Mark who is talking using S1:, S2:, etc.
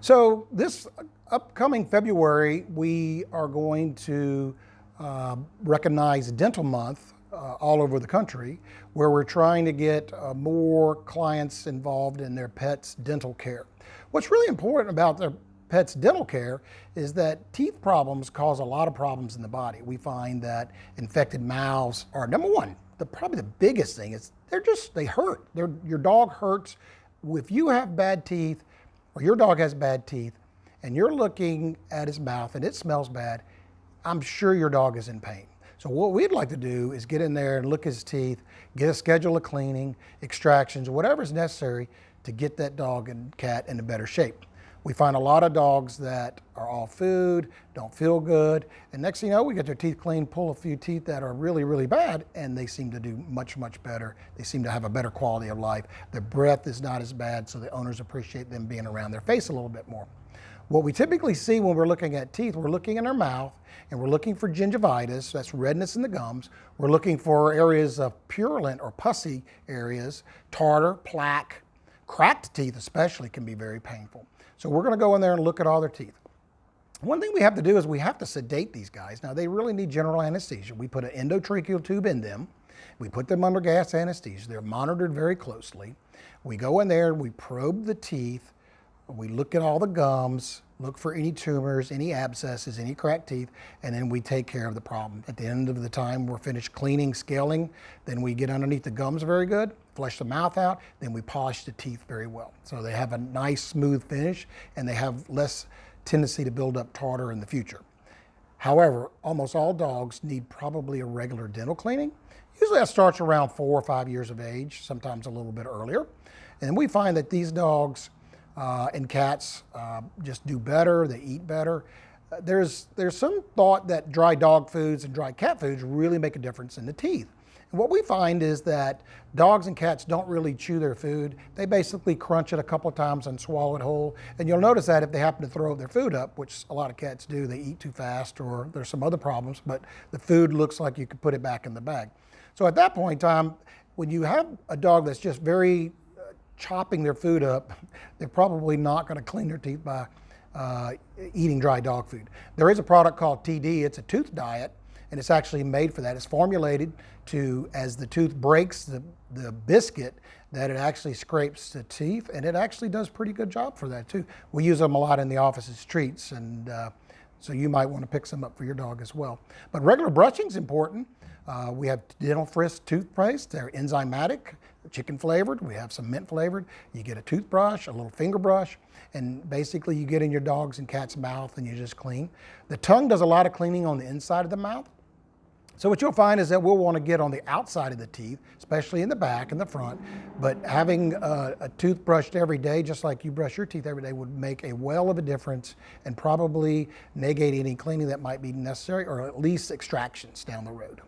S1: So this upcoming February, we are going to recognize Dental Month all over the country, where we're trying to get more clients involved in their pets' dental care. What's really important about their pets' dental care is that teeth problems cause a lot of problems in the body. We find that infected mouths are number one. Probably the biggest thing is they hurt. Your dog hurts. If you have bad teeth, or your dog has bad teeth, and you're looking at his mouth and it smells bad, I'm sure your dog is in pain. So what we'd like to do is get in there and look at his teeth, get a schedule of cleaning, extractions, whatever is necessary to get that dog and cat in a better shape. We find a lot of dogs that are off food, don't feel good, and next thing you know, we get their teeth cleaned, pull a few teeth that are really, really bad, and they seem to do much, much better. They seem to have a better quality of life. Their breath is not as bad, so the owners appreciate them being around their face a little bit more. What we typically see when we're looking at teeth, we're looking in our mouth, and we're looking for gingivitis, that's redness in the gums. We're looking for areas of purulent or pussy areas, tartar, plaque. Cracked teeth especially can be very painful. So we're gonna go in there and look at all their teeth. One thing we have to do is we have to sedate these guys. Now they really need general anesthesia. We put an endotracheal tube in them. We put them under gas anesthesia. They're monitored very closely. We go in there, we probe the teeth, we look at all the gums, look for any tumors, any abscesses, any cracked teeth, and then we take care of the problem. At the end of the time, we're finished cleaning, scaling, then we get underneath the gums very good, flush the mouth out, then we polish the teeth very well. So they have a nice smooth finish and they have less tendency to build up tartar in the future. However, almost all dogs need probably a regular dental cleaning. Usually that starts around 4 or 5 years of age, sometimes a little bit earlier. And we find that these dogs and cats just do better, they eat better. There's some thought that dry dog foods and dry cat foods really make a difference in the teeth. And what we find is that dogs and cats don't really chew their food. They basically crunch it a couple of times and swallow it whole. And you'll notice that if they happen to throw their food up, which a lot of cats do, they eat too fast or there's some other problems, but the food looks like you could put it back in the bag. So at that point in time, when you have a dog that's just very chopping their food up, they're probably not going to clean their teeth by eating dry dog food. There is a product called TD, it's a tooth diet, and it's actually made for that. It's formulated to, as the tooth breaks the biscuit, that it actually scrapes the teeth, and it actually does a pretty good job for that too. We use them a lot in the office as treats, and so you might want to pick some up for your dog as well. But regular brushing is important. We have Dental Frisk toothpaste. They're enzymatic, chicken flavored. We have some mint flavored. You get a toothbrush, a little finger brush, and basically you get in your dog's and cat's mouth and you just clean. The tongue does a lot of cleaning on the inside of the mouth. So what you'll find is that we'll want to get on the outside of the teeth, especially in the back and the front, but having a tooth brushed every day, just like you brush your teeth every day, would make a well of a difference and probably negate any cleaning that might be necessary, or at least extractions down the road.